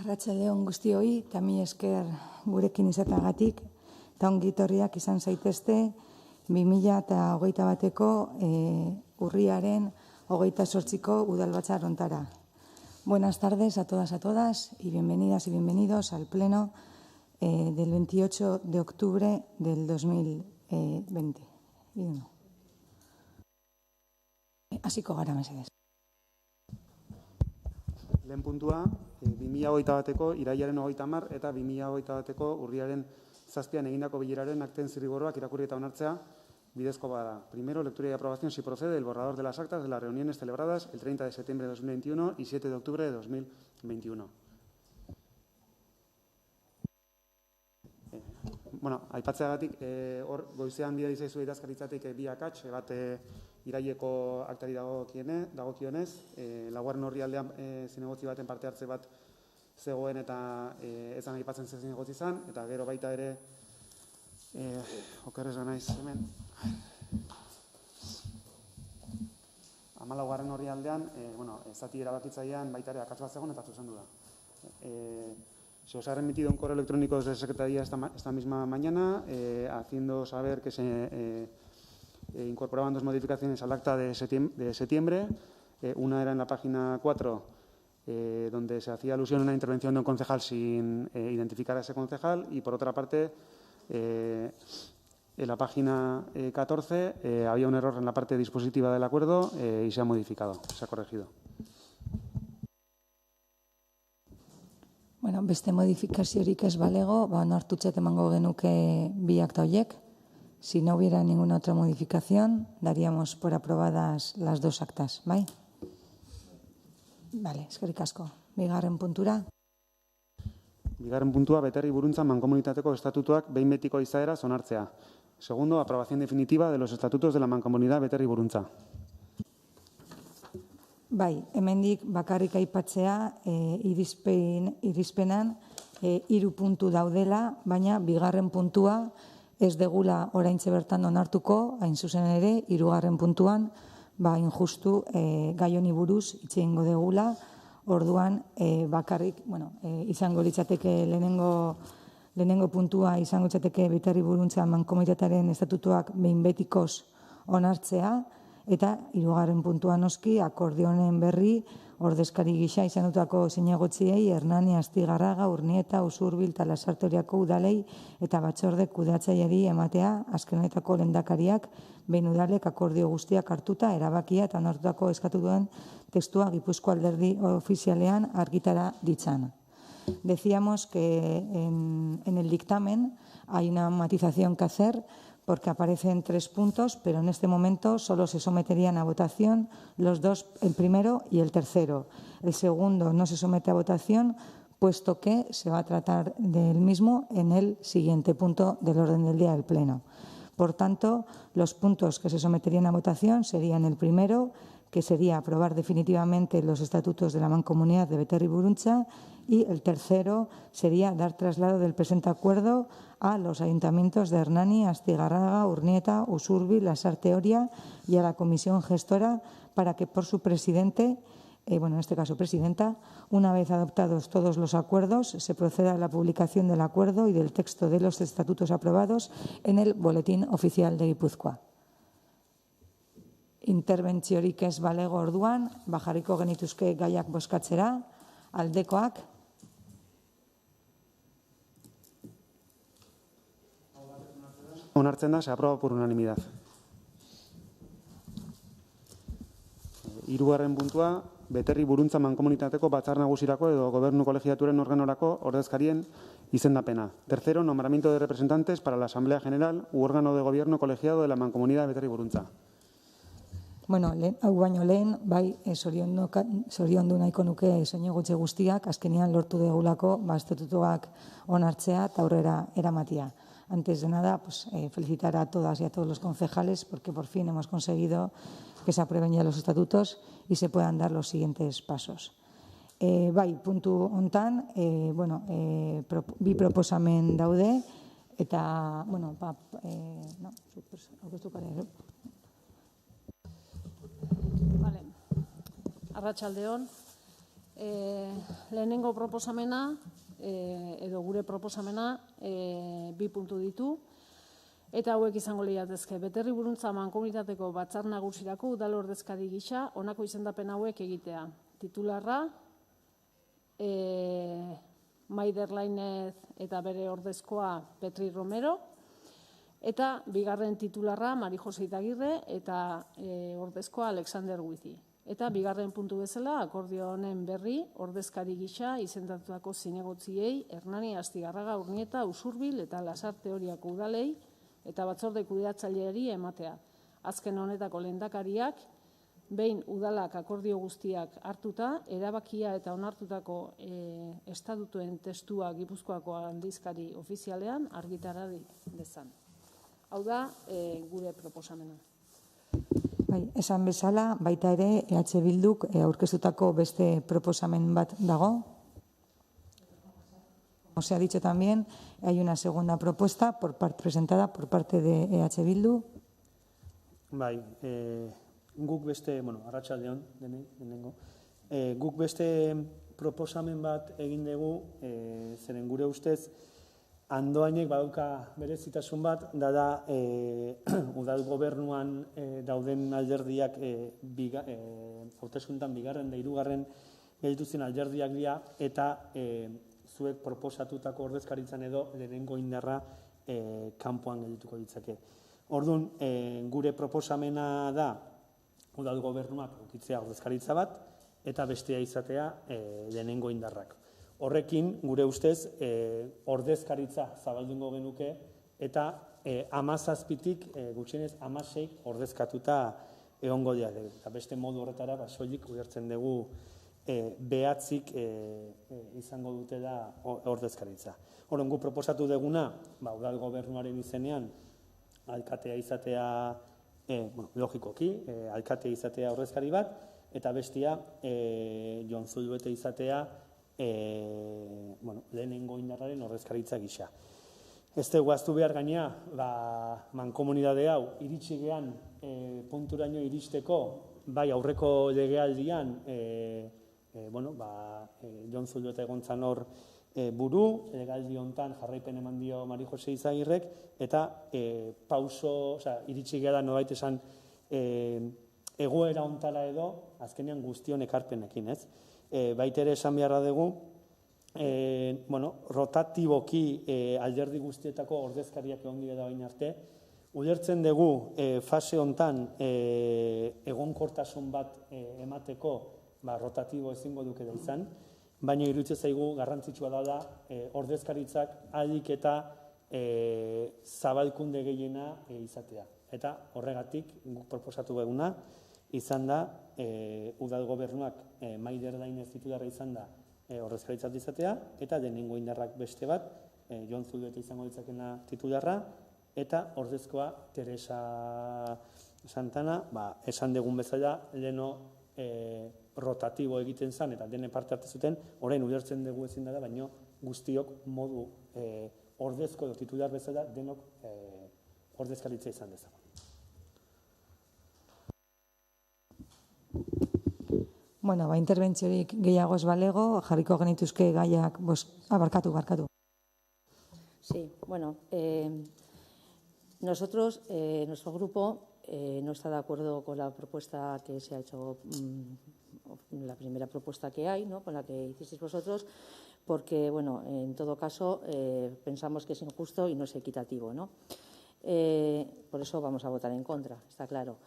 Arratsaldeon guztioi, eta mila esker gurekin izateagatik, eta ongi etorriak izan zaitezte 2021ko urriaren 28ko udalbatzar hontara. Buenas tardes a todas y bienvenidas y bienvenidos al pleno del 28 de octubre del 2021. Hasiko gara mesedez. Lehen puntua, 2021ko irailaren 30 eta 2021ko urriaren 7 egindako bileraren akten zirriborroak irakurri eta onartzea bidezko bada. Primero, lectura y aprobación si procede el borrador de las actas de las reuniones celebradas el 30 de septiembre de 2021 y 7 de octubre de 2021. Aipatzeagatik, hor goizean bidali zaizu idazkaritzatik bi akats, bat iraileko aktari dagokionez, laugarren orrialdean zinegotzi baten parte hartze bat zegoen eta ezan aipatzen zen zinegotzi izan, eta gero baita ere, okerrez ganaiz hemen, 14. orrialdean, zati erabakitzailean baita ere akats bat zegoen eta zuzendu da. Se os ha remitido un correo electrónico desde Secretaría esta misma mañana, haciendo saber que se incorporaban dos modificaciones al acta de septiembre. Una era en la página 4, donde se hacía alusión a una intervención de un concejal sin identificar a ese concejal, y por otra parte, en la página 14 había un error en la parte dispositiva del acuerdo y se ha modificado, se ha corregido. Bueno, beste modifikaziorik ez balego, onartutzat emango genuke bi akta horiek. Si no hubiera ninguna otra modificación, daríamos por aprobadas las dos actas, ¿bai? Vale, eskerrik asko. Bigarren puntura. Bigarren puntua, Beterri Buruntza Mankomunitateko estatutuak behin betiko izaeraz onartzea. Segundo, aprobación definitiva de los estatutos de la Mancomunidad Beterri Buruntza. Bai, hemendik bakarrik aipatzea irizpenan 3 puntu daudela, baina bigarren puntua ez degula oraintxe bertan onartuko, hain zuzen ere, 3. puntuan, injustu gai honi buruz hitz egingo degula, orduan bakarrik, izango litzateke lehenengo puntua izango litzateke Beterri Buruntza Mankomunitatearen estatutuak behin betikoz onartzea, eta 3. puntua noski akordionen berri ordezkari gisa izanutako zinegotziei Hernani, Astigarraga, Urnieta, Usurbil eta Lasarte Oriako udalei eta batzorde kudeatzaileari ematea azken honetako lehendakariak behin udalek akordio guztiak hartuta erabakia eta onartutako eskatu duen testua Gipuzkoa Alderdi ofizialean argitara ditzan. Decíamos que en el dictamen hay una matización que hacer porque aparecen 3 puntos, pero en este momento solo se someterían a votación los dos, el primero y el tercero. El segundo no se somete a votación, puesto que se va a tratar del mismo en el siguiente punto del orden del día del Pleno. Por tanto, los puntos que se someterían a votación serían el primero, que sería aprobar definitivamente los estatutos de la Mancomunidad de Beterri Buruntza, y el tercero sería dar traslado del presente acuerdo a los ayuntamientos de Hernani, Astigarraga, Urnieta, Usurbil, Lasarte Oria y a la comisión gestora para que por su presidente, en este caso presidenta, una vez adoptados todos los acuerdos, se proceda a la publicación del acuerdo y del texto de los estatutos aprobados en el Boletín Oficial de Guipúzcoa. Interbentziorik ez balego orduan, jarriko genituzke gaiak bozkatzera, aldekoak. Onartzen da, se aprueba por unanimidad. 3. puntua, Beterri Buruntza Mankomunitateko Batzar Nagusirako edo Gobernu Kolegiaturen organorako ordezkarien izendapena. Tercero, nombramiento de representantes para la Asamblea General u órgano de gobierno colegiado de la Mancomunidad Beterri Buruntza. Hau baino lehen, zoriondu nahiko nuke zinegotzi guztiak, azkenean lortu degulako estatutuak onartzea eta aurrera eramatia. Antes de nada, felicitar a todas y a todos los concejales porque por fin hemos conseguido que se aprueben ya los estatutos y se puedan dar los siguientes pasos. Puntu hontan, bi proposamen daude eta, Arratsaldeon. lehenengo proposamena, edo gure proposamena, 2 puntu ditu, eta hauek izango liratezke. Beterri Buruntza Mankomunitateko Batzar Nagusirako udal ordezkari gisa honako izendapen hauek egitea. Titularra, Maider Lainez eta bere ordezkoa Petri Romero, eta bigarren titularra Mari Jose Itagirre eta ordezkoa Alexander Guizi. Eta bigarren puntu bezala, akordio honen berri, ordezkari gisa izendatutako zinegotziei, Hernani, Astigarraga, Urnieta, Usurbil eta Lasarte Oriako udalei eta batzorde kudeatzaileari ematea. Azken honetako lehendakariak, behin udalak akordio guztiak hartuta, erabakia eta onartutako estatutuen testua Gipuzkoako aldizkari ofizialean argitara dezan. Hau da, gure proposamena. Bai, esan bezala, baita ere, EH Bilduk aurkeztutako beste proposamen bat dago. Como se ha dicho también, hay una segunda propuesta presentada por parte de EH Bildu. Bai, guk beste, arratsaldeon denengo, guk beste proposamen bat egin dugu, zeren gure ustez, Andoainek badauka berezitasun bat, da udal gobernuan dauden alderdiak hauteskundetan bigarren da hirugarren gelditu alderdiak dira, eta zuek proposatutako ordezkaritzan edo lehenengo indarra kanpoan geldituko ditzake. Orduan, gure proposamena da udal gobernuak edukitzea ordezkaritza bat, eta bestea izatea lehenengo indarrak. Horrekin, gure ustez, ordezkaritza zabaldungo genuke, eta 17tik gutxienez 16 ordezkatuta egongo dira. Eta beste modu horretara, soilik ulertzen dugu 9 izango dute da ordezkaritza. Horren, gu proposatu duguna, udal gobernuaren izenean, alkatea izatea, logikoki, alkatea izatea ordezkari bat, eta bestia, Jon Zulueta izatea, lehenengo indarraren ordezkaritza gisa. Ez dugu aztu behar gaina, mankomunidade hau iritsi gehan punturaino iristeko, bai aurreko legealdian, Jon Zulueta egontzan hor buru, legealdi hontan jarraipen eman dio Mari Jose Izagirrek, eta iritsi gehan nolait esan egoera hontara edo, azkenean guztion ekarpenekin, ez? Baita ere esan beharra dugu, rotatiboki alderdi guztietako ordezkariak egon dira da bain arte, ulertzen dugu fase hontan egonkortasun bat emateko rotatibo ezingo duke da izan, baina iruditzen zaigu garrantzitsua da ordezkaritzak ahalik eta zabalkunde gehiena izatea. Eta horregatik guk proposatu beguna, izan da, udal gobernuak Maider Lainez titularra izan da ordezkaritzat izatea, eta lehenengo indarrak beste bat, Jon Zulueta izango ditzakena titularra, eta ordezkoa Teresa Santana, esan dugun bezala, leheno rotatibo egiten zen, eta dene parte hartu zuten, orain ulertzen dugu ezin dela, baina guztiok modu ordezko edo titular bezala denok ordezkaritza izan dezagun. Bueno, interbentziorik gehiago ez balego, jarriko genituzke gaiak, barkatu. Sí, bueno, nosotros, nuestro grupo, no está de acuerdo con la propuesta que se ha hecho, la primera propuesta que hay, ¿no?, con la que hicisteis vosotros, porque, bueno, en todo caso, pensamos que es injusto y no es equitativo, ¿no? Por eso vamos a votar en contra, está claro.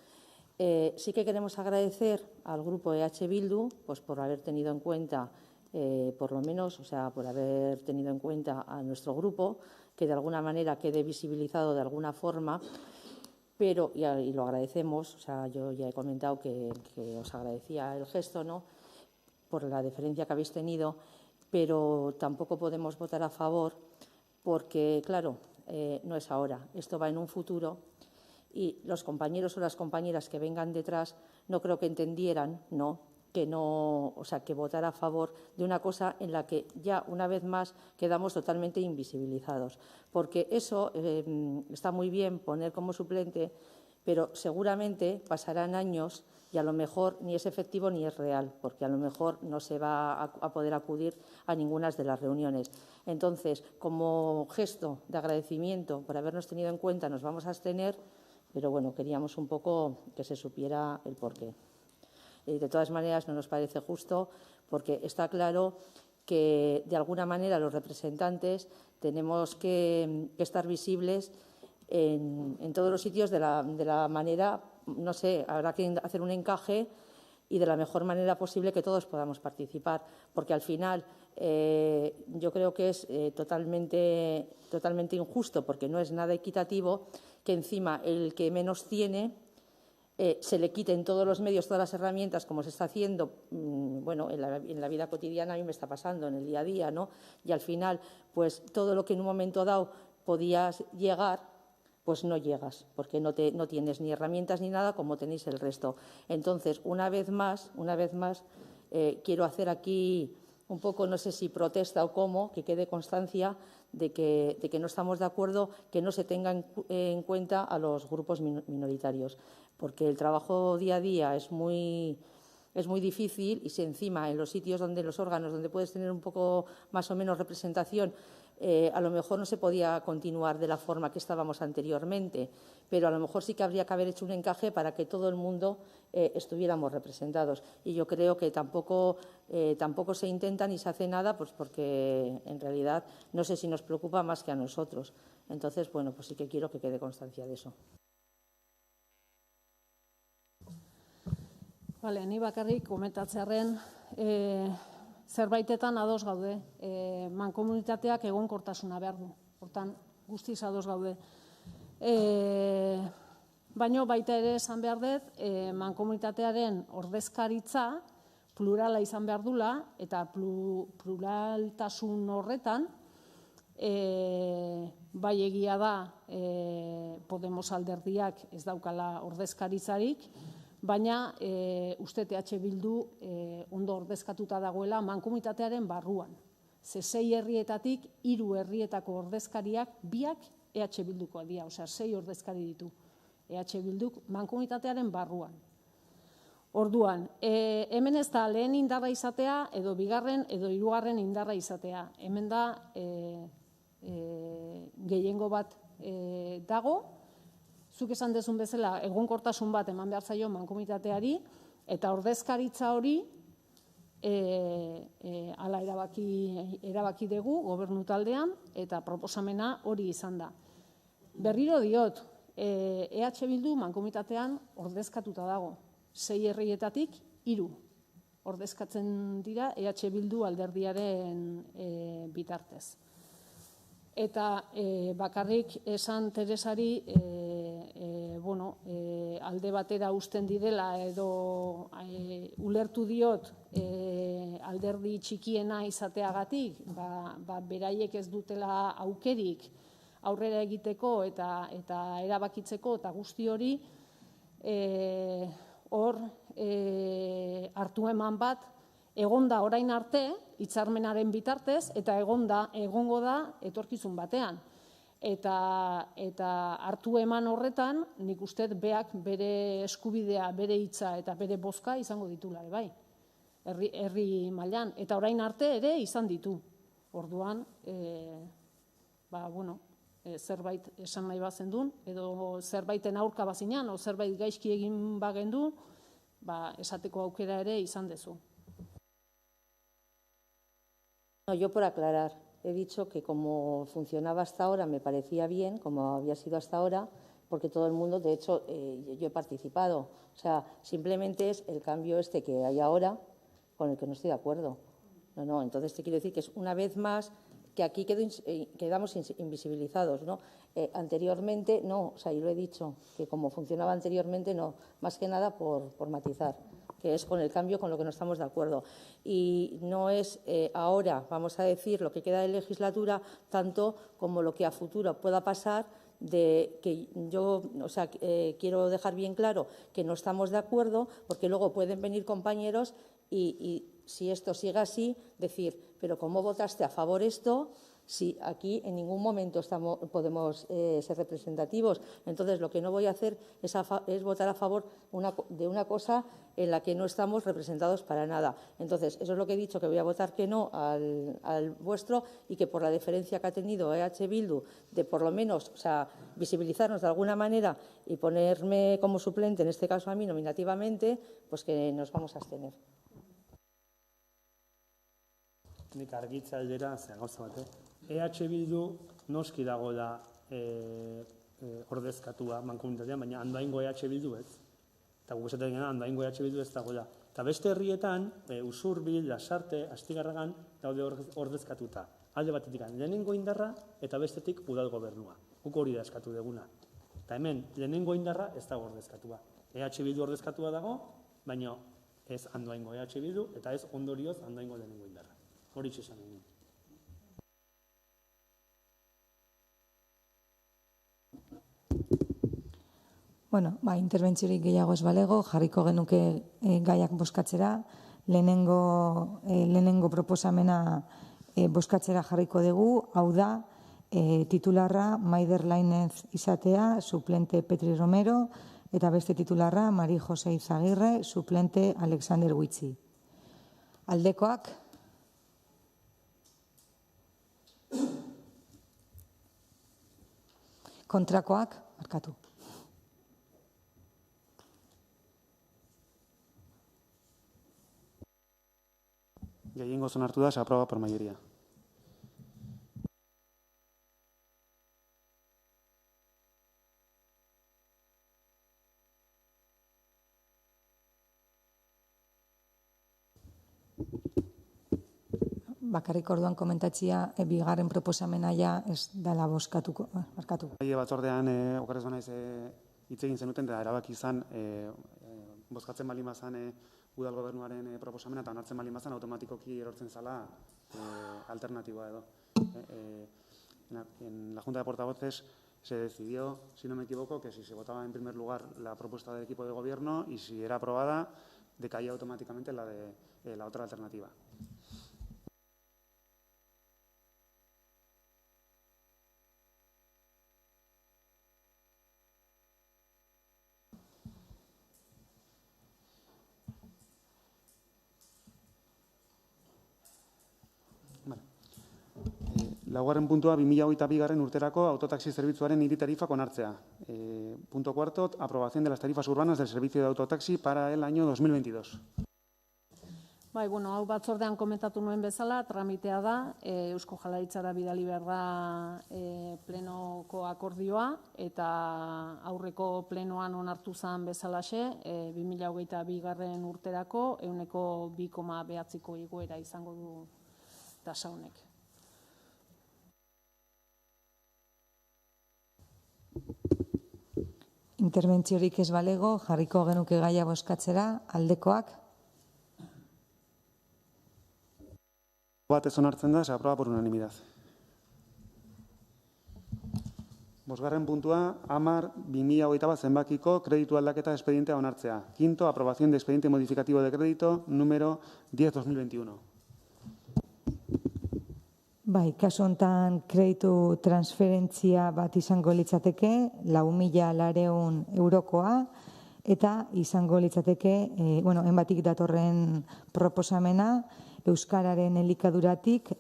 Sí que queremos agradecer al grupo EH Bildu, pues por haber tenido en cuenta, por lo menos, por haber tenido en cuenta a nuestro grupo, que de alguna manera quede visibilizado de alguna forma, pero, y lo agradecemos, yo ya he comentado que os agradecía el gesto, ¿no?, por la deferencia que habéis tenido, pero tampoco podemos votar a favor porque, claro, no es ahora, esto va en un futuro. Y los compañeros o las compañeras que vengan detrás no creo que entendieran, que votar a favor de una cosa en la que ya una vez más quedamos totalmente invisibilizados. Porque eso está muy bien poner como suplente, pero seguramente pasarán años y a lo mejor ni es efectivo ni es real, porque a lo mejor no se va a poder acudir a ninguna de las reuniones. Entonces, como gesto de agradecimiento por habernos tenido en cuenta, nos vamos a abstener, pero bueno, queríamos un poco que se supiera el porqué. De todas maneras, no nos parece justo, porque está claro que, de alguna manera, los representantes tenemos que estar visibles en todos los sitios de la manera, no sé, habrá que hacer un encaje y de la mejor manera posible que todos podamos participar, porque al final yo creo que es totalmente injusto, porque no es nada equitativo que encima el que menos tiene se le quiten todos los medios, todas las herramientas, como se está haciendo, bueno, en la vida cotidiana. A mí me está pasando en el día a día, ¿no? Y al final, pues todo lo que en un momento dado podías llegar, pues no llegas, porque no tienes ni herramientas ni nada como tenéis el resto. Entonces, una vez más, quiero hacer aquí un poco, no sé si protesta o cómo, que quede constancia de que no estamos de acuerdo que no se tengan en cuenta a los grupos minoritarios, porque el trabajo día a día es muy difícil, y si encima en los sitios donde los órganos donde puedes tener un poco más o menos representación, a lo mejor no se podía continuar de la forma que estábamos anteriormente, pero a lo mejor sí que habría que haber hecho un encaje para que todo el mundo estuviéramos representados. Y yo creo que tampoco se intenta ni se hace nada, pues porque en realidad no sé si nos preocupa más que a nosotros. Entonces, bueno, pues sí que quiero que quede constancia de eso. Bale, ni bakarrik komentatzearren zerbaitetan ados gaude. Mankomunitateak egonkortasuna behar du. Hortan, guztiz ados gaude. Baina baita ere esan behar dut, mankomunitatearen ordezkaritza plurala izan behar dula, eta pluraltasun horretan, bai egia da Podemos alderdiak ez daukala ordezkaritzarik, baina uste EH Bildu ondo ordezkatuta dagoela mankomunitatearen barruan. Ze 6 herrietatik 3 herrietako ordezkariak biak EH Bildukoa dira, osea 6 ordezkari ditu EH Bilduk mankomunitatearen barruan. Orduan, hemen ez da lehen indarra izatea, edo bigarren, edo hirugarren indarra izatea. Hemen da gehiengo bat dago, zuk esan dezun bezala egonkortasun bat eman behar zaio mankomunitateari, eta ordezkaritza hori hala erabaki dugu gobernu taldean, eta proposamena hori izan da. Berriro diot, EH Bildu mankomunitatean ordezkatuta dago. 6 herrietatik 3 ordezkatzen dira EH Bildu alderdiaren bitartez. Eta bakarrik esan Teresari, alde batera uzten direla edo ulertu diot alderdi txikiena izateagatik, beraiek ez dutela aukerik aurrera egiteko eta erabakitzeko eta guzti hori, hor hartu eman bat egonda orain arte, hitzarmenaren bitartez, eta egongo da etorkizun batean. Eta hartu eman horretan, nik uste beak bere eskubidea, bere hitza eta bere bozka izango ditula, bai, herri mailan. Eta orain arte ere izan ditu. Orduan, zerbait esan nahi bazendun, edo zerbaiten aurka bazinan, o zerbait gaizki egin bagendu, esateko aukera ere izan dezu. No, yo por aclarar, he dicho que como funcionaba hasta ahora me parecía bien, como había sido hasta ahora, porque todo el mundo, de hecho, yo he participado. O sea, simplemente es el cambio este que hay ahora con el que no estoy de acuerdo. No, entonces te quiero decir que es una vez más que aquí quedamos invisibilizados, ¿no? Anteriormente, no, o sea, yo lo he dicho, que como funcionaba anteriormente, no, más que nada por matizar, que es con el cambio con lo que no estamos de acuerdo. Y no es ahora, vamos a decir, lo que queda de legislatura, tanto como lo que a futuro pueda pasar, de que yo, o sea, quiero dejar bien claro que no estamos de acuerdo, porque luego pueden venir compañeros y si esto sigue así, decir, pero ¿cómo votaste a favor esto Si aquí en ningún momento podemos ser representativos, entonces lo que no voy a hacer es votar a favor de una cosa en la que no estamos representados para nada. Entonces, eso es lo que he dicho, que voy a votar que no al vuestro y que por la deferencia que ha tenido EH Bildu de por lo menos, o sea, visibilizarnos de alguna manera y ponerme como suplente, en este caso a mí nominativamente, pues que nos vamos a abstener. Nik argitza aldera, gauza bat, EH Bildu noski dago da ordezkatua mankomunitatean, baina Andoaingo EH Bildu ez. Eta guk esaten gana, Andoaingo EH Bildu ez dago da. Eta beste herrietan, Usurbil, Lasarte, Astigarragan daude ordezkatuta. Alde batetik lehenengo indarra eta bestetik udal gobernua. Guk hori da eskatu deguna. Eta hemen, lehenengo indarra ez dago ordezkatua. EH Bildu ordezkatua dago, baina ez Andoaingo EH Bildu eta ez ondorioz Andoaingo lehenengo indarra. Hori txesan egin. Bueno, interbentziorik gehiago ez balego, jarriko genuke gaiak bozkatzera, lehenengo proposamena bozkatzera jarriko dugu, hau da, titularra Maider Lainez izatea, suplente Petri Romero, eta beste titularra Mari Jose Izagirre, suplente Alexander Huitzi. Aldekoak? Kontrakoak? Markatu. Gehiengoz onartu da, se aproba por mayoría. Bakarrik orduan komentatzia, bigarren proposamena ja ez dela bozkatuko. Markatu. Batzordean, okerrez banaiz, hitz egin zenuten, eta erabaki izan, bozkatzen baldin bazan udal gobernuaren proposamena, eta onartzen baldin bazan, automatikoki erortzen zala alternatiboa edo. En la Junta de Portavoces se decidió, si no me equivoco, que si se votaba en primer lugar la propuesta del equipo de gobierno y si era aprobada, decaía automáticamente la de la otra alternativa. Laugarren puntua, 2022 urterako autotaxi zerbitzuaren hiri tarifak onartzea. Punto cuarto, aprobación de las tarifas urbanas del servicio de autotaxi para el año 2022. Hau batzordean komentatu nuen bezala, tramitea da, Eusko Jaurlaritzara bidali behar da plenoko akordioa, eta aurreko plenoan onartu zen bezalaxe, 2022 urterako 2,9ko igoera izango du tasa honek. Interbentziorik ez balego, jarriko genuke gaia bozkatzera, aldekoak? Bat ez onartzen da, se aproba por unanimidad. Bosgarren puntua, 10/2021 zenbakiko kreditu aldaketa expedientea onartzea. Quinto, aprobación de expediente modificativo de crédito número 10/2021. Kasu honetan kreditu transferentzia bat izango litzateke, 4.400 eurokoa, eta izango litzateke, enbatik datorren proposamena, Euskararen elikaduratik,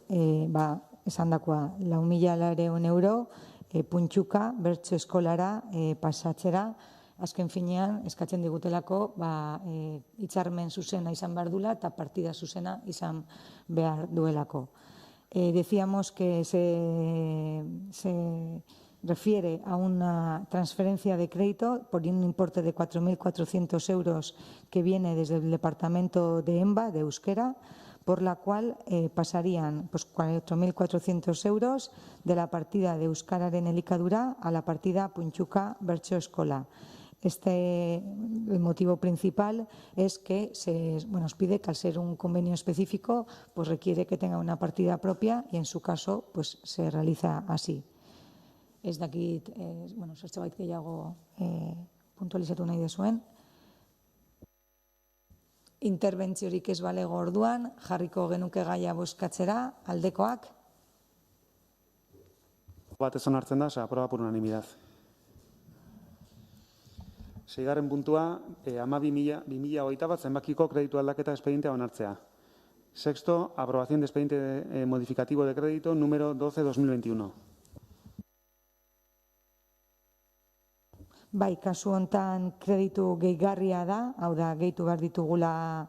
esandakoa, 4.400 euro, puntxuka, bertso eskolara pasatzera, azken finean, eskatzen digutelako, hitzarmen zuzena izan behar duela eta partida zuzena izan behar duelako. Decíamos que se refiere a una transferencia de crédito por un importe de 4.400 euros que viene desde el departamento de EMBA, de Euskera, por la cual pasarían 4.400 euros de la partida de Euskararen elikadura a la partida Puntxuka Bertso Eskola. El motivo principal es que os pide que al ser un convenio específico, pues requiere que tenga una partida propia y en su caso pues se realiza así. Ez dakit, zertzebait gehiago puntualizatu nahi dezuen. Interbentziorik ez balego orduan, jarriko genuke gaia bozkatzera, aldekoak? batez onartzen da, se aprueba por unanimidad. Seigarren puntua, 12.021 bat zenbakiko kreditu aldaketa espedientea onartzea. Sexto, aprobación de expediente modificativo de crédito número 12-2021. Bai, kasu hontan kreditu gehigarria da, hau da, gehitu behar ditugula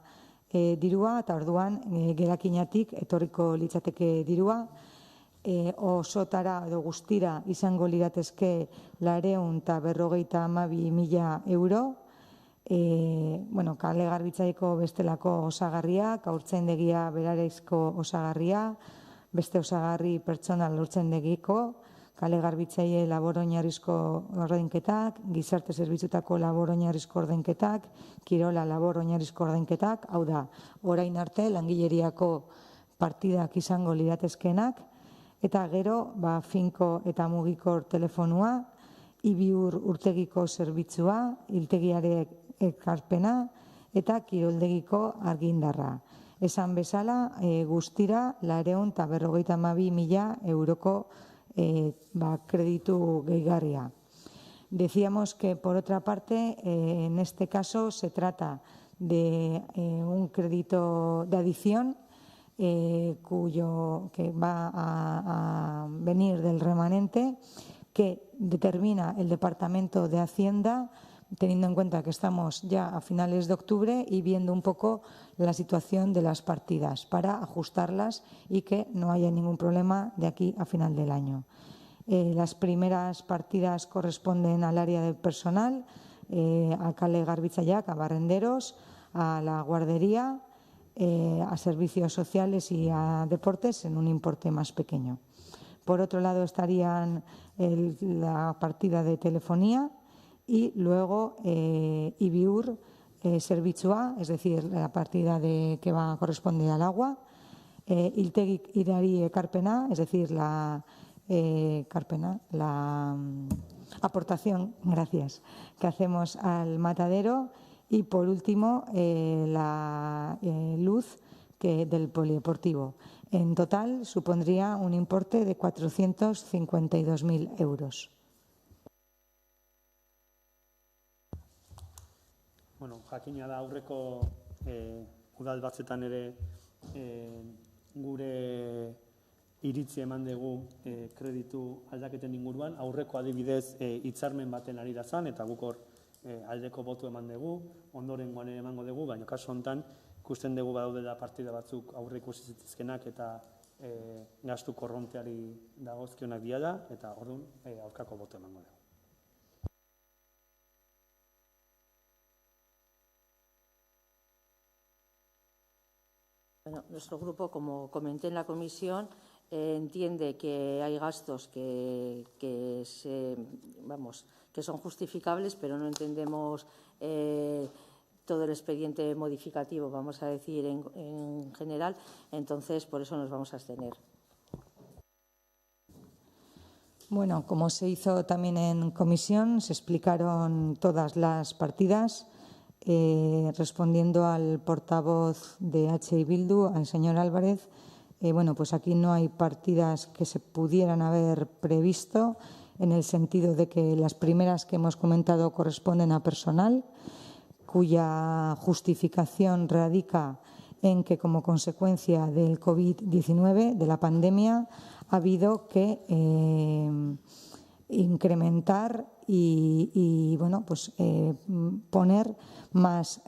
dirua, eta orduan gerakinatik etorriko litzateke dirua. Osotara edo guztira izango liratezke 452.000 euro. Kale garbitzaileko bestelako osagarriak, haurtzaindegia berareizko osagarria, beste osagarri pertsonal haurtzaindegiko, kale garbitzaile labor oinarrizko ordainketak, gizarte zerbitzutako labor oinarrizko ordainketak, kirola labor oinarrizko ordainketak, hau da, orain arte langileriako partidak izango liratezkenak, eta gero, finko eta mugikor telefonua, Ibiur urtegiko zerbitzua, hiltegiare ekarpena eta kiroldegiko argindarra. Esan bezala, guztira 452.000 euroko kreditu gehigarria. Decíamos que, por otra parte, en este caso se trata de un crédito de adición que va a venir del remanente que determina el Departamento de Hacienda, teniendo en cuenta que estamos ya a finales de octubre y viendo un poco la situación de las partidas para ajustarlas y que no haya ningún problema de aquí a final del año. Las primeras partidas corresponden al área del personal, a kale garbitzaileak, a barrenderos, a la guardería, a servicios sociales y a deportes en un importe más pequeño. Por otro lado estarían la partida de telefonía y luego Ibiur Servitzua, es decir, la partida que va a corresponder al agua, Hiltegi Irari Ekarpena, es decir, la aportación, gracias, que hacemos al matadero, y por último la luz del polideportivo. En total supondría un importe de 452.000 euros. Jakina da aurreko udal batzetan ere gure iritzi eman dugu kreditu aldaketen inguruan. Aurreko adibidez hitzarmen baten ari da zan, eta guk hor aldeko botu eman dugu, ondorengoan ere emango dugu, baina kasu honetan ikusten dugu badaudela partida batzuk aurreko zitizkenak eta gastu korronteari dagozkionak diala, eta orduan aurkako botu emango dugu. Bueno, nuestro grupo, como comenté en la comisión, entiende que hay gastos que son justificables, pero no entendemos todo el expediente modificativo, vamos a decir, en general. Entonces, por eso nos vamos a abstener. Bueno, como se hizo también en comisión, se explicaron todas las partidas. Respondiendo al portavoz de H. Bildu, al señor Álvarez, pues aquí no hay partidas que se pudieran haber previsto, en el sentido de que las primeras que hemos comentado corresponden a personal, cuya justificación radica en que, como consecuencia del COVID-19, de la pandemia, ha habido que incrementar y poner más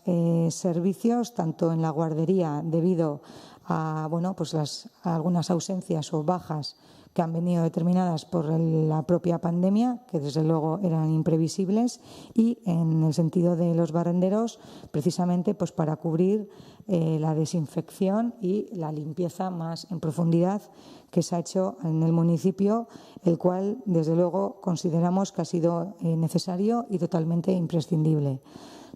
servicios, tanto en la guardería, debido a algunas ausencias o bajas que han venido determinadas por la propia pandemia, que desde luego eran imprevisibles, y en el sentido de los barrenderos, precisamente para cubrir la desinfección y la limpieza más en profundidad que se ha hecho en el municipio, el cual desde luego consideramos que ha sido necesario y totalmente imprescindible.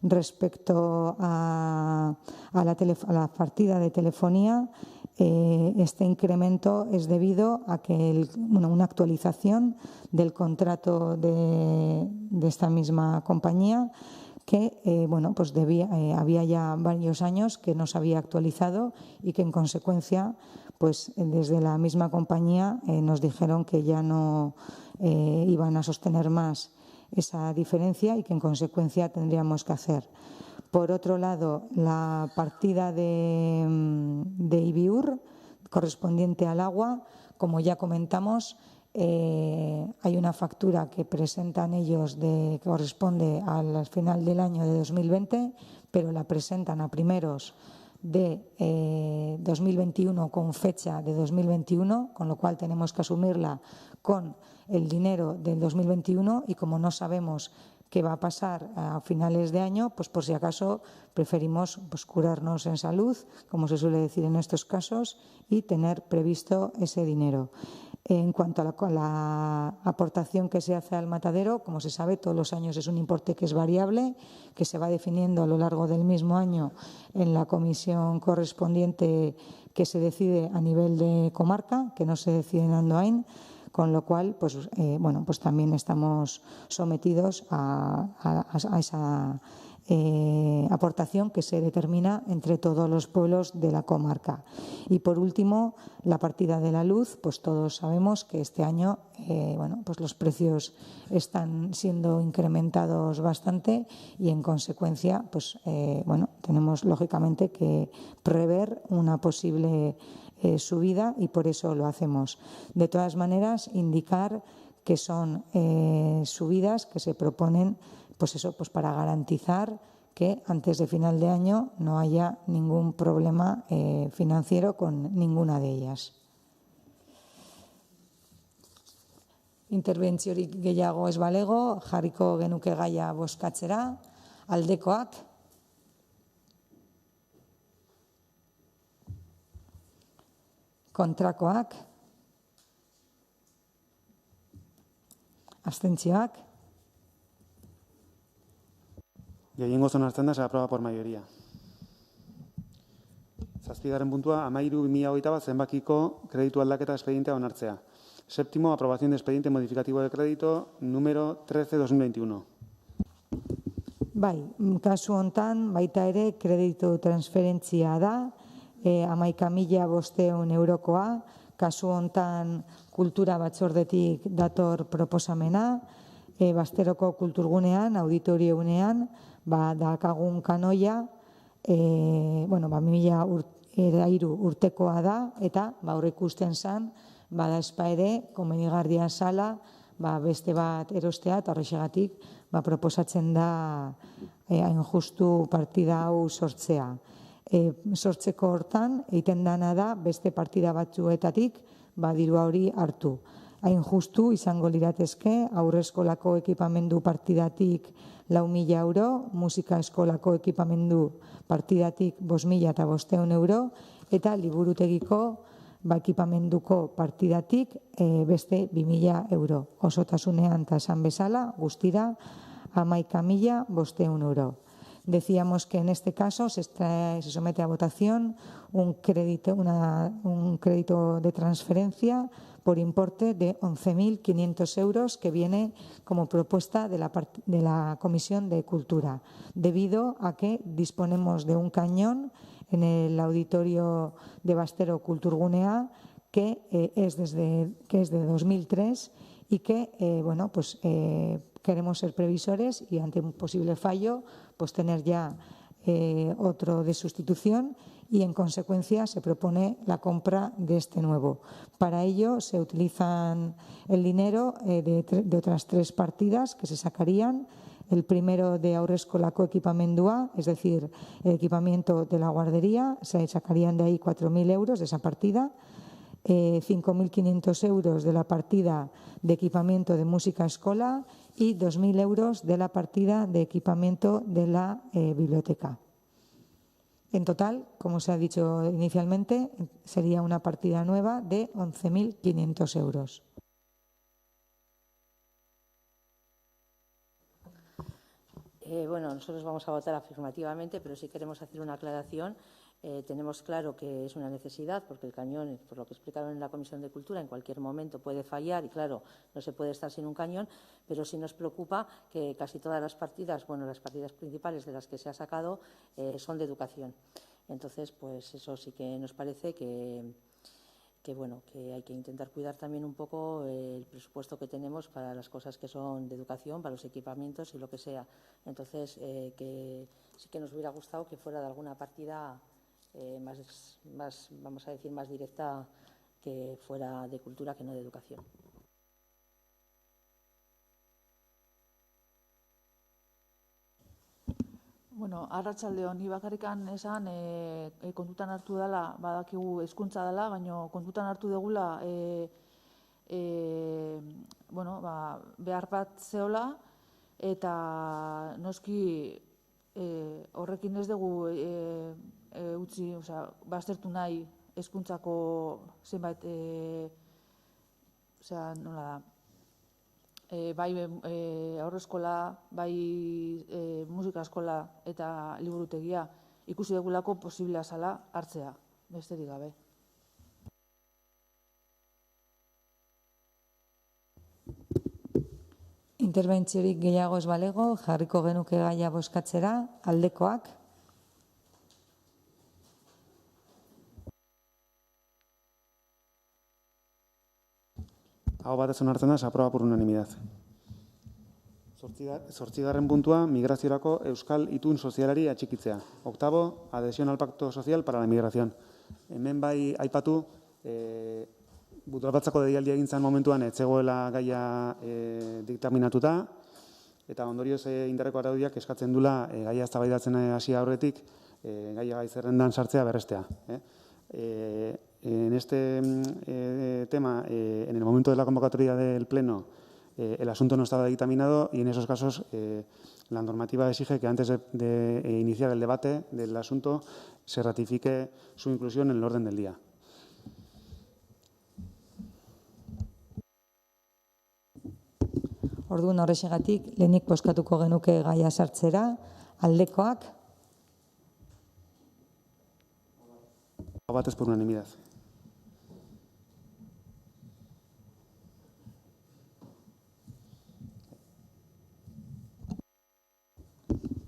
Respecto a la partida de telefonía, este incremento es debido a que una actualización del contrato de esta misma compañía, que bueno, pues había ya varios años que no se había actualizado y que en consecuencia pues desde la misma compañía nos dijeron que ya no iban a sostener más esa diferencia y que en consecuencia tendríamos que hacer. Por otro lado, la partida de IBIUR correspondiente al agua, como ya comentamos, hay una factura que presentan ellos que corresponde al final del año de 2020, pero la presentan a primeros de 2021 con fecha de 2021, con lo cual tenemos que asumirla con el dinero del 2021 y como no sabemos qué va a pasar a finales de año, pues por si acaso preferimos pues, curarnos en salud, como se suele decir en estos casos, y tener previsto ese dinero. En cuanto a la aportación que se hace al matadero, como se sabe, todos los años es un importe que es variable, que se va definiendo a lo largo del mismo año en la comisión correspondiente que se decide a nivel de comarca, que no se decide en Andoain, con lo cual pues, bueno, pues también estamos sometidos a esa aportación que se determina entre todos los pueblos de la comarca. Y por último, la partida de la luz, pues todos sabemos que este año bueno, pues los precios están siendo incrementados bastante y en consecuencia pues, bueno, tenemos lógicamente que prever una posible subida y por eso lo hacemos. De todas maneras, indicar que son subidas que se proponen pues eso, pues para garantizar que antes de final de año no haya ningún problema financiero con ninguna de ellas. Interbentziorik gehiago ez balego, jarriko genuke gaia bozkatzera, aldekoak, kontrakoak, abstentzioak. Gehiengoz onartzen da, se aprueba por mayoría. Zazpigarren puntua, 13/2021 zenbakiko kreditu aldaketa espedientea onartzea. Séptimo, aprobación de expediente modificativo de crédito número 13/2021. Bai, kasu hontan baita ere kreditu transferentzia da, 11.500 eurokoa, kasu hontan kultura batzordetik dator proposamena, Basteroko kulturgunean, auditoriunean, dakagun kanoia, bueno, 2003 urtekoa da, eta aurreikusten zen, bada espa ere, komenigarria zala, beste bat erostea, eta horrexegatik proposatzen da hain justu partida hau sortzea. Sortzeko hortan, egiten dana da, beste partida batzuetatik, dirua hori hartu. Hain justu izango liratezke, aurre eskolako ekipamendu partidatik 4.000 euro, musika eskolako ekipamendu partidatik 5.500 euro, eta liburutegiko ekipamenduko partidatik beste 2.000 euro. Osotasunean eta esan bezala, guztira 11.500 euro. Decíamos que en este caso se somete a votación un crédito de transferencia por importe de 11.500 euros que viene como propuesta de la Comisión de Cultura, debido a que disponemos de un cañón en el auditorio de Bastero Kulturgunea que es de 2003 y que bueno, pues, queremos ser previsores y ante un posible fallo pues tener ya otro de sustitución y en consecuencia se propone la compra de este nuevo. Para ello se utilizan el dinero de otras 3 partidas que se sacarían. El primero de aurreskolako ekipamendua, es decir, el equipamiento de la guardería, se sacarían de ahí 4.000 euros de esa partida. 5.500 euros de la partida de equipamiento de música escola y 2.000 euros de la partida de equipamiento de la biblioteca. En total, como se ha dicho inicialmente, sería una partida nueva de 11.500 euros. Bueno, nosotros vamos a votar afirmativamente, pero sí queremos hacer una aclaración. Tenemos claro que es una necesidad, porque el cañón, por lo que explicaron en la Comisión de Cultura, en cualquier momento puede fallar y, claro, no se puede estar sin un cañón, pero sí nos preocupa que casi todas las partidas, bueno, las partidas principales de las que se ha sacado son de educación. Entonces, pues eso sí que nos parece que hay que intentar cuidar también un poco el presupuesto que tenemos para las cosas que son de educación, para los equipamientos y lo que sea. Entonces, que sí que nos hubiera gustado que fuera de alguna partida más, vamos a decir, más directa, que fuera de cultura que no de educación. Bueno, arratsaldeon, ni bakarrikan esan kontutan hartu dela, badakigu hezkuntza dela, baina kontutan hartu degula behar bat zeola, eta noski horrekin ez dugu utzi, baztertu nahi hezkuntzako zenbait, nola da, bai haurreskola, bai musika eskola eta liburutegia ikusi dugulako posiblea zela hartzea, besterik gabe. Interbentziorik gehiago ez balego, jarriko genuke gaia bozkatzera, aldekoak. Aho batez onartzen da, se aprueba por unanimidad. 8. puntua, migraziorako euskal itun sozialari atxikitzea. 8. Adhesión al pacto social para la migración. Hemen bai aipatu, Budalabatzako deialdia egintzen momentuan etzegoela gaia diktaminatuta, eta ondorioz indarreko araudiak eskatzen dula gaia eztabaidatzen hasi aurretik gaia gai zerrendan sartzea berrestea. En este tema, en el momento de la convocatoria del Pleno, el asunto no estaba dictaminado y en esos casos la normativa exige que antes de iniciar el debate del asunto se ratifique su inclusión en el orden del día. Orduan horrexegatik, lehenik bozkatuko genuke gaia sartzera, aldekoak. Aho batez por unanimidad.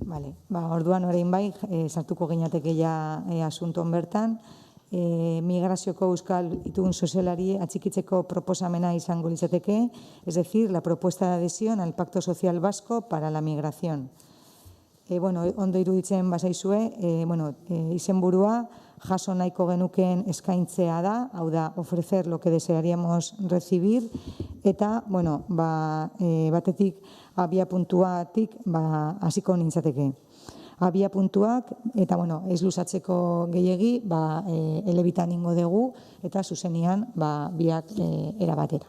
Vale, orduan orain bai, sartuko ginateke ja asunton bertan. Migrazioko euskal itun sozialari atxikitzeko proposamena izango litzateke, es decir, la propuesta de adhesión al Pacto Social Vasco para la Migración. Ondo iruditzen bazaizue, izenburua jaso nahiko genukeen eskaintzea da, hau da, ofrecer lo que desearíamos recibir, eta, batetik abia puntuatik hasiko nintzateke. Abia puntuak, eta ez luzatzeko gehiegi, elebitan ingo dugu, eta zuzenian biak erabatera.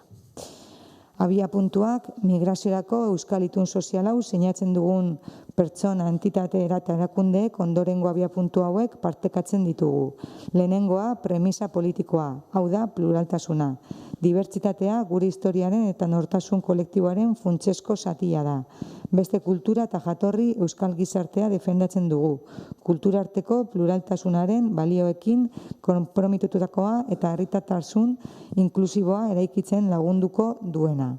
Abia puntuak, migraziorako euskal itun sozial hau sinatzen dugun pertsona, entitate eta erakundeek ondorengo abia puntu hauek partekatzen ditugu. Lehenengoa, premisa politikoa, hau da, pluraltasuna. Dibertsitatea gure historiaren eta nortasun kolektiboaren funtsezko zatia da. Beste kultura eta jatorri euskal gizartea defendatzen dugu. Kulturarteko pluraltasunaren balioekin konpromitututakoa eta herritartasun inklusiboa eraikitzen lagunduko duena.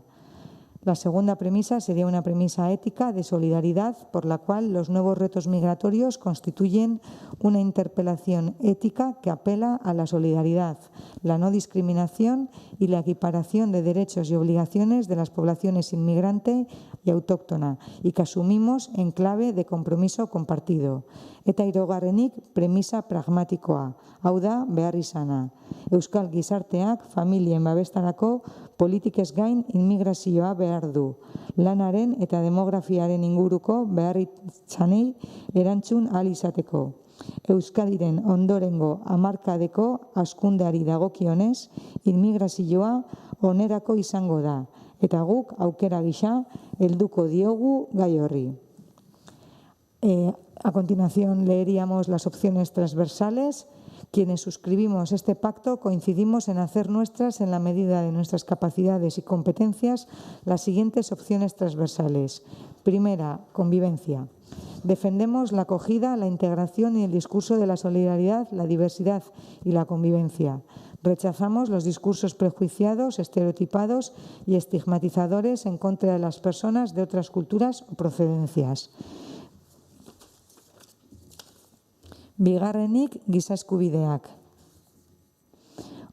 La segunda premisa sería una premisa ética de solidaridad por la cual los nuevos retos migratorios constituyen una interpelación ética que apela a la solidaridad, la no discriminación y la equiparación de derechos y obligaciones de las poblaciones inmigrante y autóctona y que asumimos en clave de compromiso compartido. Eta hirugarrenik premisa pragmatikoa, hau da beharrizana. Euskal gizarteak familien babestarako politikez gain immigrazioa behar du. Lanaren eta demografiaren inguruko beharritzanei erantzun ahal izateko. Euskadiren ondorengo hamarkadeko hazkundeari dagokionez, immigrazioa onerako izango da. Eta guk aukera gisa helduko diogu gai horri. A continuación leeríamos las opciones transversales. Quienes suscribimos este pacto coincidimos en hacer nuestras, en la medida de nuestras capacidades y competencias, las siguientes opciones transversales. Primera, convivencia. Defendemos la acogida, la integración y el discurso de la solidaridad, la diversidad y la convivencia. Rechazamos los discursos prejuiciados, estereotipados y estigmatizadores en contra de las personas de otras culturas o procedencias. Bigarrenik, giza eskubideak.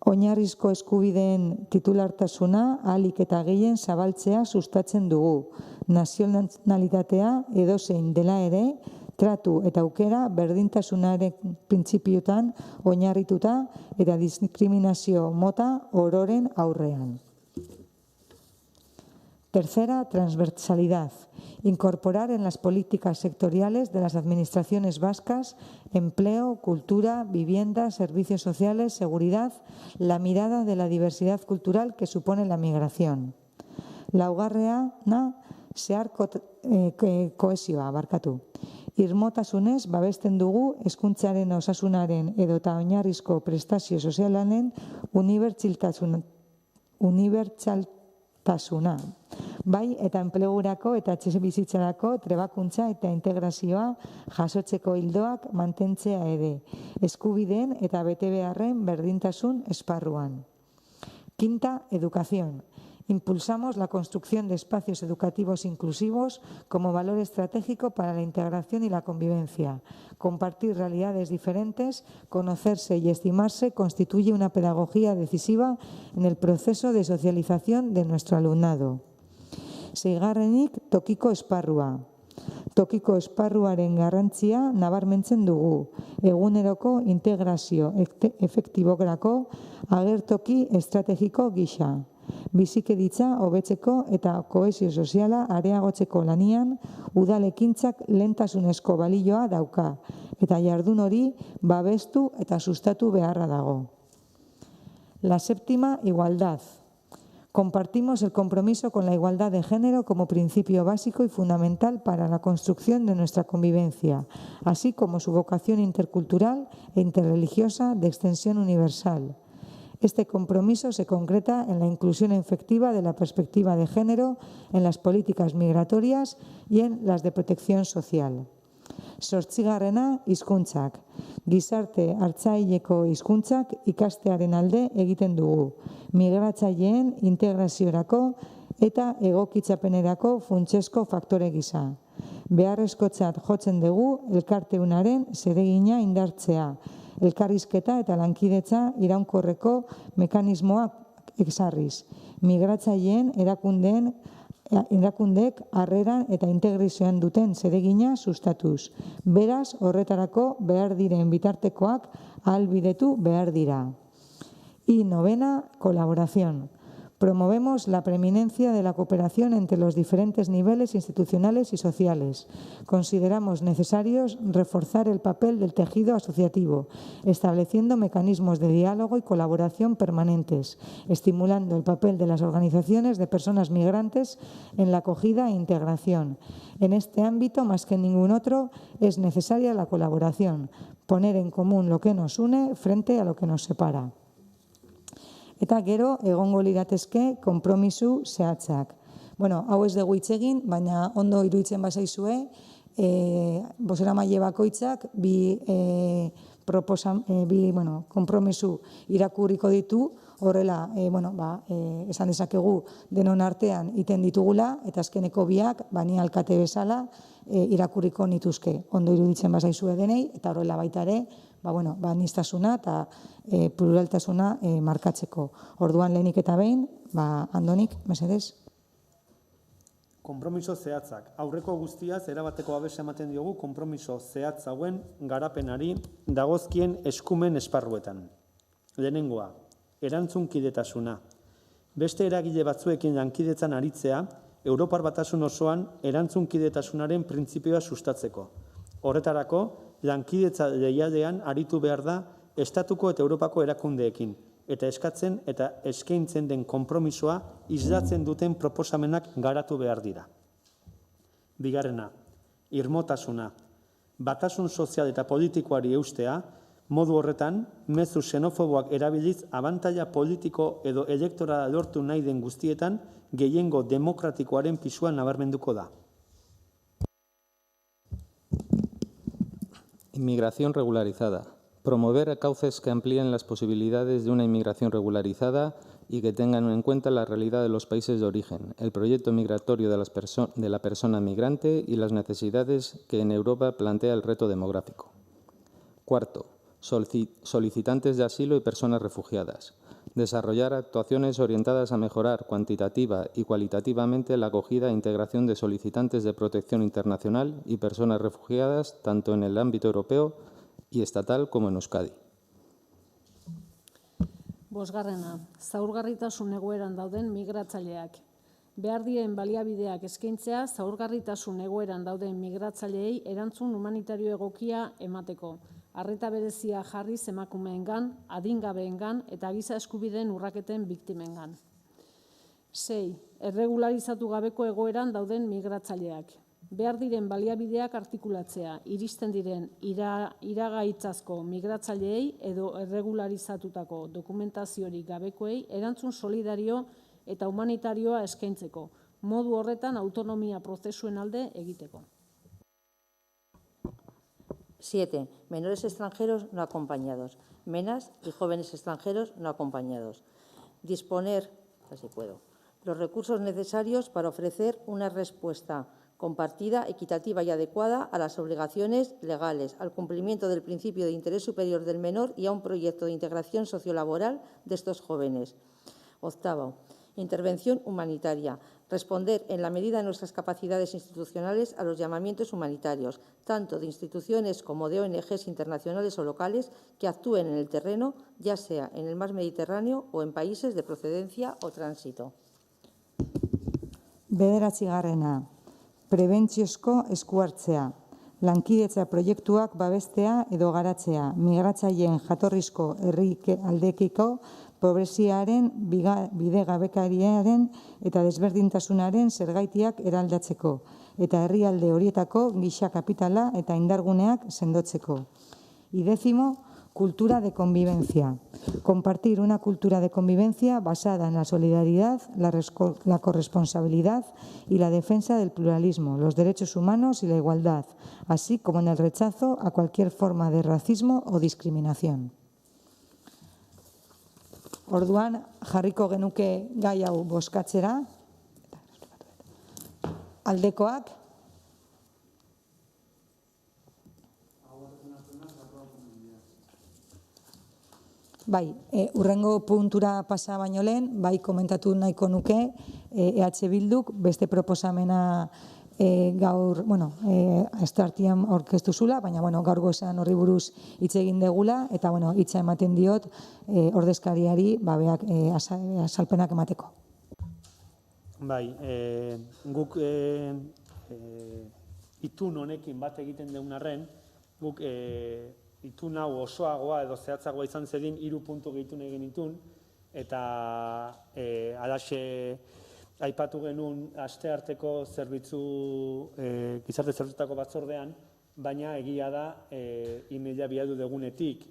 Oinarrizko eskubideen titulartasuna ahalik eta gehien zabaltzea sustatzen dugu. Nazionalitatea edozein dela ere, tratu eta aukera berdintasunaren printzipiotan oinarrituta eta diskriminazio mota ororen aurrean. Tercera, transversalidad. Incorporar en las políticas sectoriales de las administraciones vascas empleo, cultura, vivienda, servicios sociales, seguridad, la mirada de la diversidad cultural que supone la migración. Laugarrena, zehar kohesioa, barkatu. Irmotasunez babesten dugu hezkuntzaren osasunaren edota oinarrizko prestazio sozialanen unibertsaltasuna. Bai eta enplegurako eta etxebizitzarako trebakuntza eta integrazioa jasotzeko ildoak mantentzea ere, eskubideen eta betebeharren berdintasun esparruan. Quinta, educación. Impulsamos la construcción de espacios educativos inclusivos como valor estratégico para la integración y la convivencia. Compartir realidades diferentes, conocerse y estimarse constituye una pedagogía decisiva en el proceso de socialización de nuestro alumnado. Seigarrenik, tokiko esparrua. Tokiko esparruaren garrantzia nabarmentzen dugu. Eguneroko integrazio efektibograko agertoki estrategiko gisa. Bizikidetza hobetzeko eta kohesio soziala areagotzeko lanian udalekintzak lehentasunezko balioa dauka eta jardun hori babestu eta sustatu beharra dago. La séptima, igualdad. Compartimos el compromiso con la igualdad de género como principio básico y fundamental para la construcción de nuestra convivencia, así como su vocación intercultural e interreligiosa de extensión universal. Este compromiso se concreta en la inclusión efectiva de la perspectiva de género en las políticas migratorias y en las de protección social. Zortzigarrena, hizkuntzak. Gizarte hartzaileko hizkuntzak ikastearen alde egiten dugu. Migratzaileen integraziorako eta egokitzapenerako funtsezko faktore gisa. Beharrezkotzat jotzen dugu elkarteunaren zeregina indartzea, elkarrizketa eta lankidetza iraunkorreko mekanismoak ezarriz. Migratzaileen erakundeek harreran eta integrazioan duten zeregina sustatuz. Beraz, horretarako behar diren bitartekoak ahalbidetu behar dira. Y novena, colaboración. Promovemos la preeminencia de la cooperación entre los diferentes niveles institucionales y sociales. Consideramos necesarios reforzar el papel del tejido asociativo, estableciendo mecanismos de diálogo y colaboración permanentes, estimulando el papel de las organizaciones de personas migrantes en la acogida e integración. En este ámbito, más que en ningún otro, es necesaria la colaboración, poner en común lo que nos une frente a lo que nos separa. Eta gero, egongo liratezke konpromisu zehatzak. Bueno, hau ez dugu hitz egin, baina ondo iruditzen bazaizue, bozeramaile bakoitzak bi konpromisu irakurriko ditu, horrela, esan dezakegu denon artean iten ditugula, eta azkeneko biak, ni alkate bezala, irakurriko nituzke. Ondo iruditzen bazaizue denei, eta horrela baita ere, aniztasuna eta pluraltasuna markatzeko. Orduan lehenik eta behin, Andonik, mesedez. Konpromiso zehatzak. Aurreko guztiaz erabateko babesa ematen diogu konpromiso zehatz hauen garapenari dagozkien eskumen esparruetan. Lehenengoa, erantzunkidetasuna. Beste eragile batzuekin lankidetzan aritzea, Europar Batasun osoan erantzunkidetasunaren printzipioa sustatzeko. Horretarako, lankidetza leialdean aritu behar da Estatuko eta Europako erakundeekin, eta eskatzen eta eskaintzen den konpromisoa islatzen duten proposamenak garatu behar dira. Bigarrena, irmotasuna. Batasun sozial eta politikoari eustea, modu horretan, mezu xenofoboak erabiliz abantaila politiko edo elektorala lortu nahi den guztietan gehiengo demokratikoaren pisua nabarmenduko da. Inmigración regularizada. Promover cauces que amplíen las posibilidades de una inmigración regularizada y que tengan en cuenta la realidad de los países de origen, el proyecto migratorio de la persona migrante y las necesidades que en Europa plantea el reto demográfico. Cuarto, solicitantes de asilo y personas refugiadas. Desarrollar actuaciones orientadas a mejorar cuantitativa y cualitativamente la acogida e integración de solicitantes de protección internacional y personas refugiadas tanto en el ámbito europeo y estatal como en Euskadi. Bosgarrena, zaurgarritasun egoeran dauden migratzaileak. Behar dien baliabideak eskaintzea zaurgarritasun egoeran dauden migratzaileei erantzun humanitario egokia emateko. Arreta berezia jarriz emakumeengan, adingabeengan eta giza eskubideen urraketen biktimengan. 6. Erregularizatu gabeko egoeran dauden migratzaileak. Behar diren baliabideak artikulatzea, iristen diren iragaitzazko migratzaileei edo erregularizatutako dokumentaziorik gabekoei erantzun solidario eta humanitarioa eskaintzeko, modu horretan autonomia prozesuen alde egiteko. 7. Menores extranjeros no acompañados. MENAs y jóvenes extranjeros no acompañados. Disponer, así puedo, los recursos necesarios para ofrecer una respuesta compartida, equitativa y adecuada a las obligaciones legales, al cumplimiento del principio de interés superior del menor y a un proyecto de integración sociolaboral de estos jóvenes. 8. Intervención humanitaria. Responder en la medida de nuestras capacidades institucionales a los llamamientos humanitarios, tanto de instituciones como de ONGs internacionales o locales que actúen en el terreno, ya sea en el mar Mediterráneo o en países de procedencia o tránsito. 9. Prebentziozko eskuhartzea. Lankidetza proiektuak babestea edo garatzea, migratzaileen jatorrizko herrialdekiko pobreziaren, bidegabekariaren eta desberdintasunaren zergaitiak eraldatzeko eta herrialde horietako giza kapitala eta indarguneak sendotzeko. Y 10. Cultura de convivencia. Compartir una cultura de convivencia basada en la solidaridad, la corresponsabilidad y la defensa del pluralismo, los derechos humanos y la igualdad, así como en el rechazo a cualquier forma de racismo o discriminación. Orduan, jarriko genuke gai hau bozkatzera. Aldekoak. Bai, urrengo puntura pasa baino lehen, bai komentatu nahiko nuke EH Bilduk beste proposamena gaur, estartian aurkeztu zula, baina gaur goizan horri buruz hitz egin degula, eta hitza ematen diot ordezkariari beak azalpenak emateko. Bai, guk itun honekin bat egiten deun arren, guk itun hau osoagoa edo zehatzagoa izan zedin 3 puntu gehitu nahi genitun, eta alaxe aipatu genuen astearteko gizarte zerbitzutako batzordean, baina egia da emaila bialdu degunetik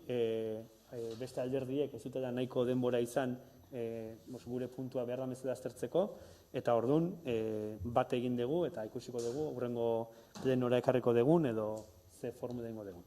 beste alderdiek ez dutela nahiko denbora izan gure puntua behar da bezala aztertzeko, eta orduan bat egin dugu eta ikusiko dugu hurrengo plenora ekarriko dugun edo ze formu dengo dugun.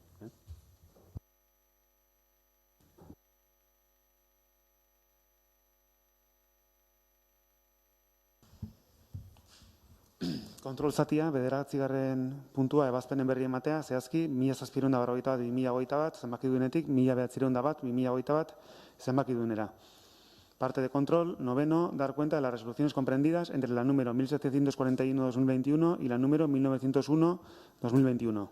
Kontrol zatia, 9. puntua ebazpenen berri ematea, zehazki 1741-2021 zenbaki duenetik 1901-2021 zenbaki duenera. Parte de control, 9, dar cuenta de las resoluciones comprendidas entre la número 1741-2021 y la número 1901-2021.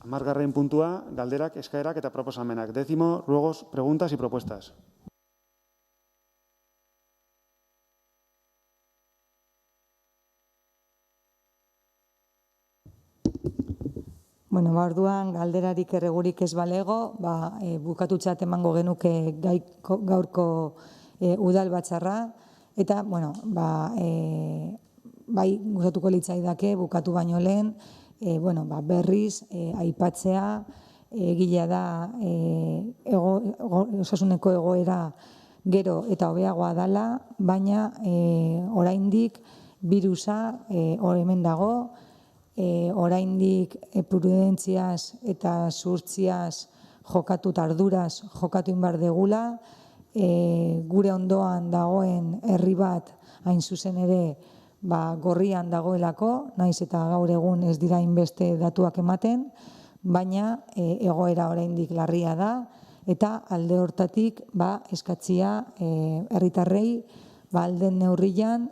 Hamargarren puntua, galderak, eskaerak eta proposamenak. 10, ruegos, preguntas y propuestas. Orduan, galderarik erregurik ez balego, bukatutzat emango genuke gaurko udal batzarra, eta, bai, gustatuko litzaidake bukatu baino lehen, berriz aipatzea, egilea da osasuneko egoera gero eta hobeagoa dala, baina oraindik birusa hemen dago, oraindik prudentziaz eta zuhurtziaz jokatu eta arduraz jokatu inbar degula, gure ondoan dagoen herri bat hain zuzen ere gorrian dagoelako, naiz eta gaur egun ez dira inbeste datuak ematen, baina egoera oraindik larria da, eta alde hortatik eskatzia herritarrei alden neurrian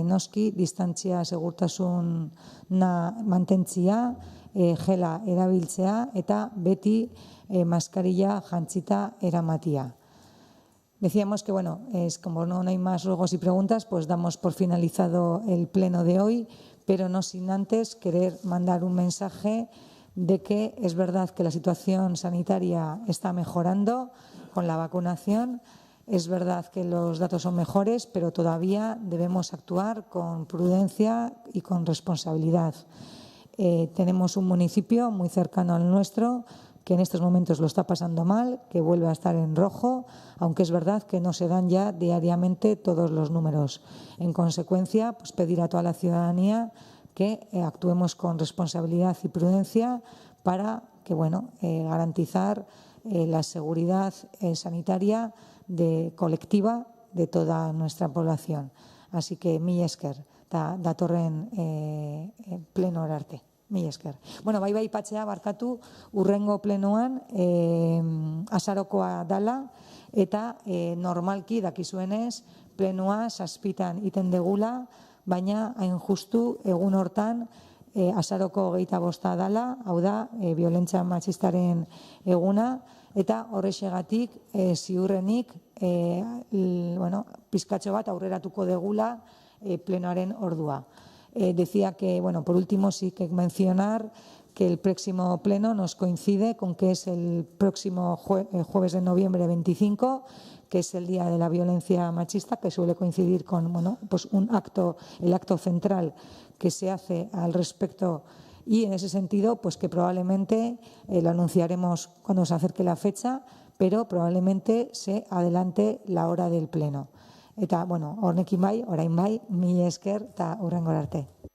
noski distantzia segurtasuna mantentzia, gela erabiltzea eta beti maskarilla jantzita eramatia. Decíamos que, bueno, como no hay más ruegos y preguntas, pues damos por finalizado el pleno de hoy, pero no sin antes querer mandar un mensaje de que es verdad que la situación sanitaria está mejorando con la vacunación, es verdad que los datos son mejores, pero todavía debemos actuar con prudencia y con responsabilidad. Tenemos un municipio muy cercano al nuestro que en estos momentos lo está pasando mal, que vuelve a estar en rojo, aunque es verdad que no se dan ya diariamente todos los números. En consecuencia, pues pedir a toda la ciudadanía que actuemos con responsabilidad y prudencia para que, garantizar la seguridad sanitaria colectiva de toda nuestra población. Así que mila esker, datorren plenora arte. Mila esker. Bai aipatzea barkatu urrengo plenoan azarokoa dala eta normalki dakizuenez plenoa 7:00 iten degula, baina hain justu egun hortan azaroko 25 dala, hau da, biolentzia matxistaren eguna, eta horrexegatik ziurrenik pizkatxo bat aurreratuko degula plenoaren ordua. Decía que, por último, sí que mencionar que el próximo pleno nos coincide con que es el próximo jueves de noviembre 25, que es el Día de la Violencia Machista, que suele coincidir con el acto central que se hace al respecto, y en ese sentido, pues que probablemente lo anunciaremos cuando se acerque la fecha, pero probablemente se adelante la hora del pleno. Eta, hornekin orain mila esker eta hurrengora arte.